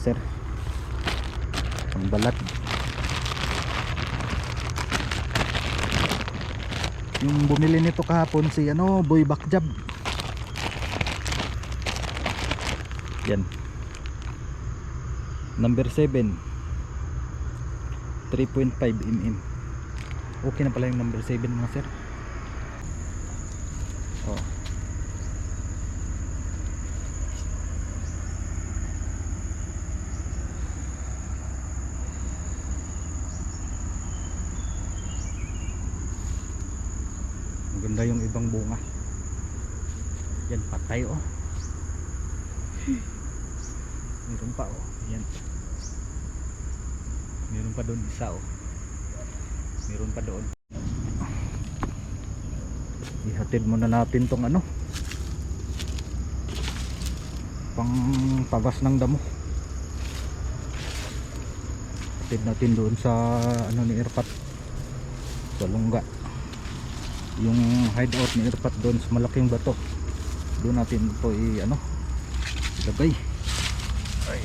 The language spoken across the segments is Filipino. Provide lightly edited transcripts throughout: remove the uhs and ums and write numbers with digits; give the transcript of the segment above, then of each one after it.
Sir, ang balat. Yung bumili nito kahapon si Boy Bakjab. Yan. Number 7. 3.5 mm. Okay na pala yung number 7 mga sir. Oh. Maganda yung ibang bunga. Yan, patay oh. Meron pa oh. Yan. Meron pa doon isa oh. Meron pa doon. Ihatid muna natin tong pang tabas ng damo. Hatid natin doon sa ni Irpat, sa Lungga. Yung hideout ni Irpat doon sa malaking bato. Doon natin ito ilagay. Ay.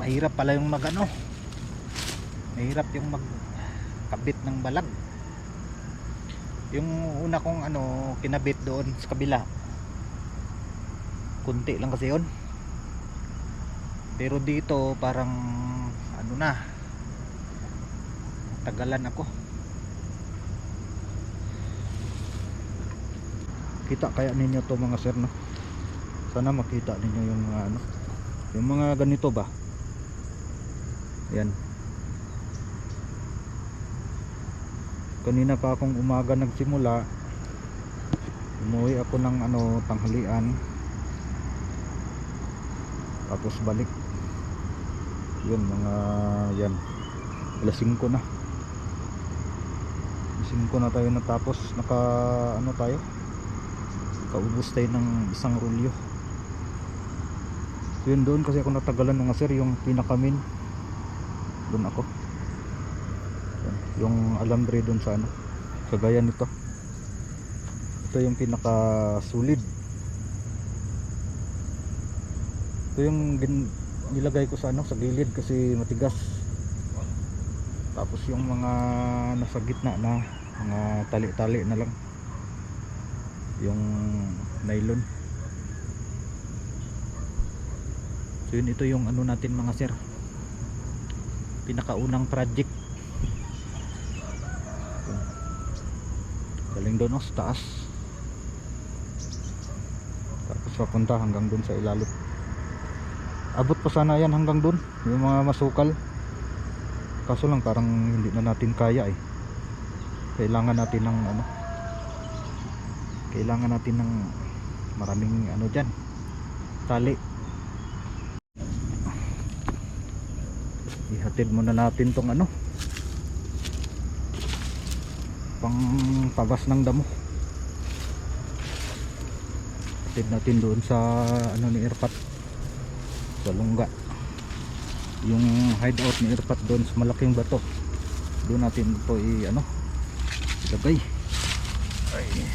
Mahirap pala yung mahirap yung magkabit ng balag. Yung una kong kinabit doon sa kabila, kunti lang kasi yun, pero dito parang tagalan ako. Kita kaya ninyo to mga sir, no? Sana makita ninyo yung yung mga ganito ba. Yan. Kanina pa akong umaga nagsimula. Umuwi ako ng tanghalian. Tapos balik. Yun mga yan. Alas 5 na. Alas 5 na tayo natapos. Tayo. Kaubos tayo ng isang rolyo. So yun, doon kasi ako natagalan mga sir, yung pinakamin. Doon ako. Yan. Yung alambre doon sa sa gaya nito. Ito yung pinaka sulid. Ito yung nilagay ko sa sa gilid kasi matigas. Tapos yung mga nasa gitna na mga tali-tali na lang, yung nylon. So yun, ito yung natin mga sir, pinakaunang project. Galing doon sa taas, tapos papunta hanggang doon sa ilalim. Abot pa sana yan hanggang doon, yung mga masukal. Kaso lang parang hindi na natin kaya eh. Kailangan natin ng maraming dyan, tali. Ihatid muna natin tong pang tabas ng damo. Hatid natin doon sa ni Irpat, sa Lungga. Yung hideout ni Irpat doon sa malaking bato. Doon natin ito ilagay. Ay.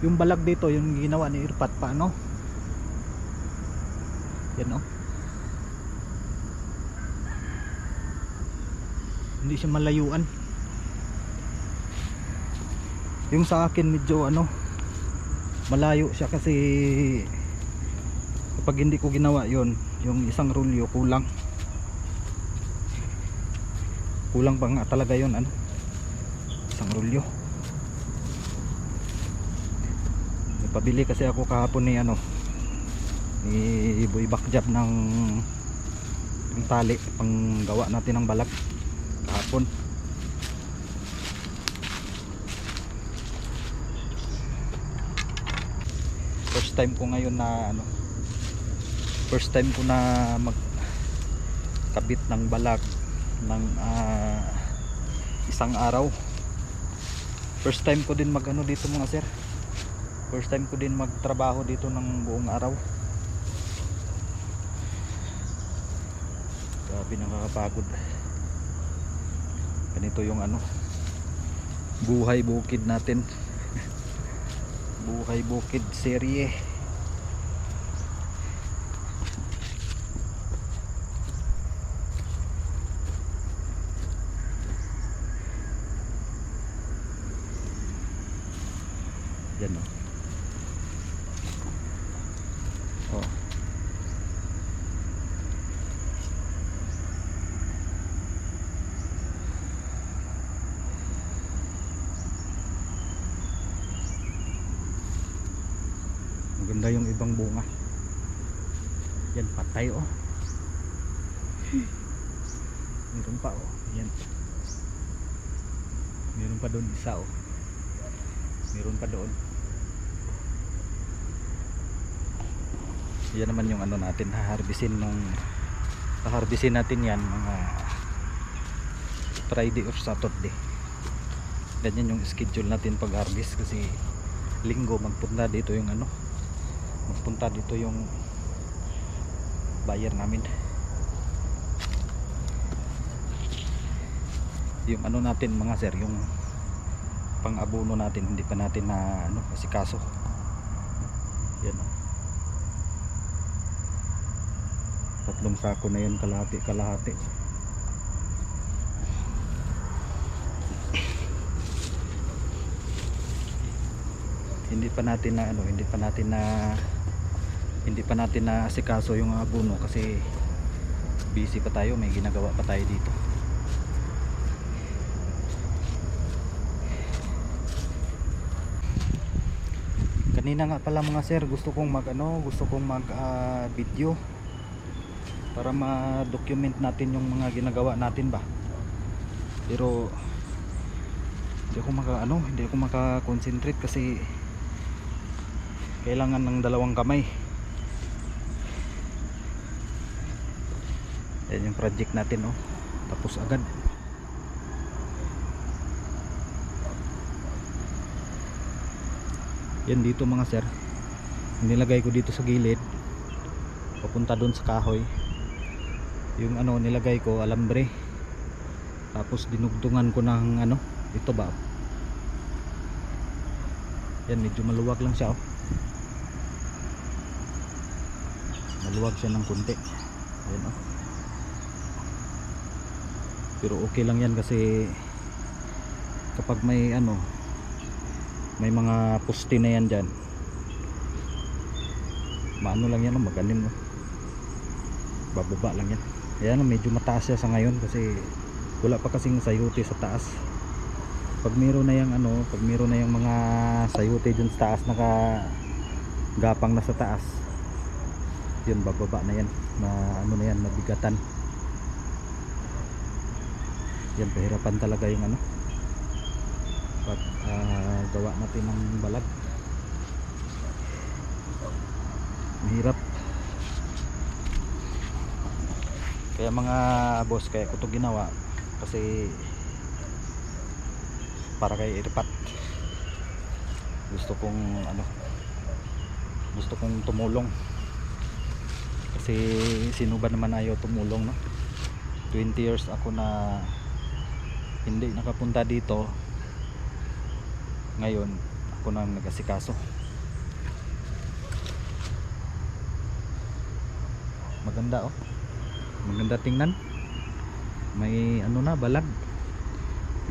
Yung balag dito, yung ginawa ni Irpat pa yan hindi siya malayuan. Yung sa akin medyo malayo siya kasi kapag hindi ko ginawa yon, yung isang rolyo kulang pa nga talaga yon, isang rolyo. Pabili kasi ako kahapon ni Boy Bakjab ng tali pang gawa natin ng balag kahapon. First time ko ngayon na magkabit ng balag ng isang araw. First time ko din mag ano dito mga sir, first time ko din magtrabaho dito ng buong araw. Grabe, nakakapagod. Ganito yung ano, buhay bukid natin. Buhay bukid serye. Yan o. Oh. Maganda yung ibang bunga. Yan, patay oh. Meron pa oh. Yan. Meron pa doon isa oh. Meron pa doon. Yan naman yung ano natin, haharbisin natin yan mga Friday or Saturday. Ganyan yung schedule natin pag harvest, kasi linggo magpunta dito yung ano, magpunta dito yung buyer namin. Yung ano natin mga sir, yung pang abono natin hindi pa natin na ano asikaso. Yan o. 3 sako na yun, kalahati. Hindi pa natin na asikaso yung abono kasi busy pa tayo, may ginagawa pa tayo dito. Kanina nga pala mga sir, gusto kong mag video para ma-document natin yung mga ginagawa natin ba. Pero hindi ako maka-concentrate kasi kailangan ng 2 kamay. Yan yung project natin oh. Tapos agad. Yan dito mga sir, nilagay ko dito sa gilid papunta doon sa kahoy. Yung ano nilagay ko alambre, tapos dinugtungan ko ng ano, ito ba, yan medyo maluwag lang siya oh. Maluwag siya ng kunti. Ayan oh. Pero okay lang yan kasi kapag may ano, may mga poste na yan dyan, maano lang yan, magaling no? Bababa lang yan. Ayan, medyo mataas siya sa ngayon kasi wala pa kasing sayote sa taas. Pag meron na yung ano, pag meron na yung mga sayote dyan sa taas, nakagapang na sa taas, yun bababa na yan, na ano na yan, mabigatan. Yan, pahirapan talaga yung ano pag gawa natin ng balag, mahirap. Kaya mga boss, kaya ko ito ginawa kasi para kay iripat. Gusto kong tumulong kasi sino ba naman ayaw tumulong no? 20 years ako na hindi nakapunta dito, ngayon ako nang nag-asikaso. Maganda oh, maganda tingnan, may ano na, balag.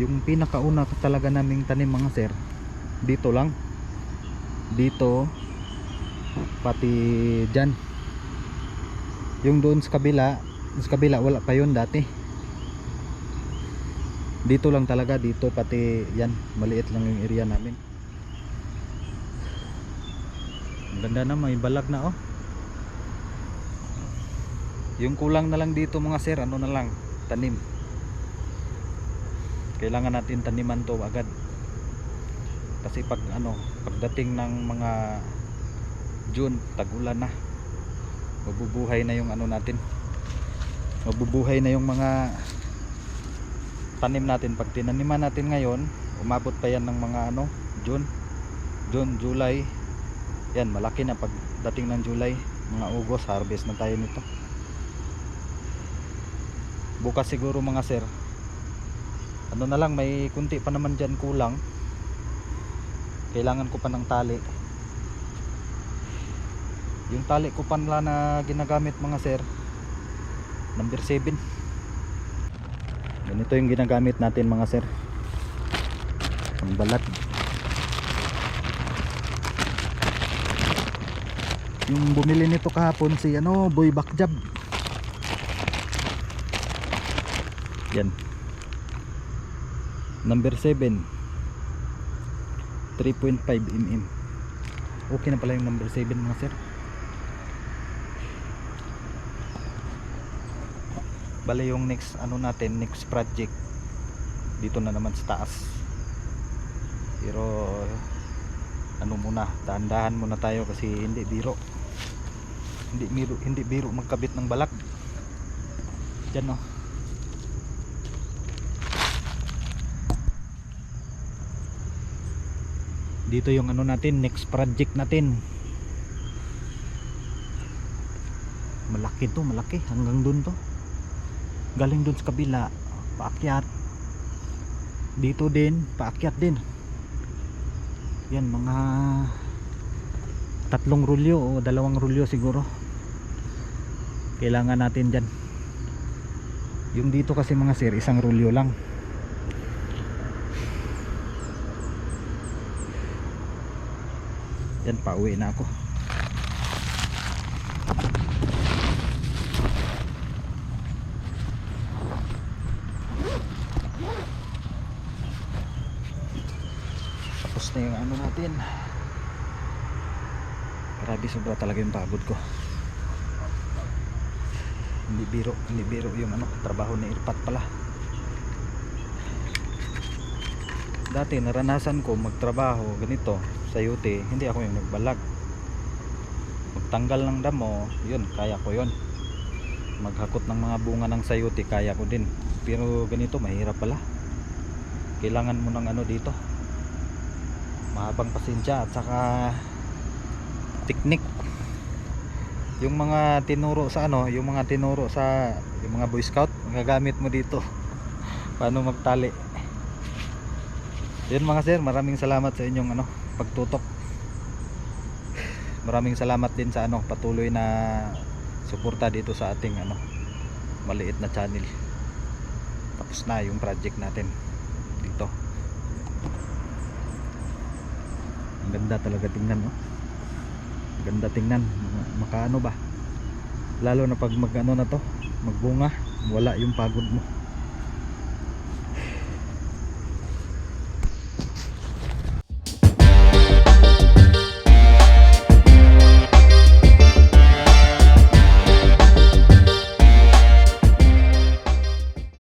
Yung pinakauna talaga naming tanim mga sir, dito lang, dito pati dyan. Yung doon sa kabila wala pa yun dati. Dito lang talaga, dito pati yan, maliit lang yung area namin. Ang ganda na, may balag na oh. Yung kulang na lang dito mga sir, ano na lang, tanim. Kailangan natin taniman to agad. Kasi pag ano, pagdating ng mga June, tag-ulan na, mabubuhay na yung ano natin. Mabubuhay na yung mga tanim natin. Pag tinaniman natin ngayon, umabot pa yan ng mga ano, June, July. Yan, malaki na pagdating ng July. Mga August, harvest na tayo nito. Bukas siguro mga sir, ano na lang, may kunti pa naman dyan kulang. Kailangan ko pa ng tali. Yung tali ko pa na ginagamit mga sir, number 7. Ganito yung ginagamit natin mga sir, ang balat. Yung bumili nito kahapon si Boy Bakjab. Yan, number 7, 3.5 mm. Okay na pala yung number 7 mga sir. Bale yung next next project dito na naman sa taas. Pero muna, dahan-dahan muna tayo kasi hindi biro magkabit ng balag dyan, no. Dito yung next project natin. Malaki hanggang dun to, galing dun sa kabila, paakyat dito din, paakyat din. Yan, mga 3 rulyo o 2 rulyo siguro kailangan natin dyan. Yung dito kasi mga sir, 1 rulyo lang. Yan, pauwi na ako. Tapos na yung natin. Grabe, sobra talaga yung pagod ko. Hindi biro yung trabaho ni Irpat pala. Dati naranasan ko magtrabaho ganito sa UT, hindi ako yung nagbalag. Magtanggal ng damo, yun, kaya ko yun. Maghakot ng mga bunga ng sayote, kaya ko din. Pero ganito, mahirap pala. Kailangan mo ng dito, mahabang pasensya at saka teknik. Yung mga tinuro sa yung mga Boy Scout, magagamit mo dito paano magtali. Yun mga sir, maraming salamat sa inyong pagtutok. Maraming salamat din sa patuloy na suporta dito sa ating maliit na channel. Tapos na yung project natin dito. Ang ganda talaga tingnan, no? Ganda tingnan, makaano ba, lalo na pag na to magbunga, wala yung pagod mo.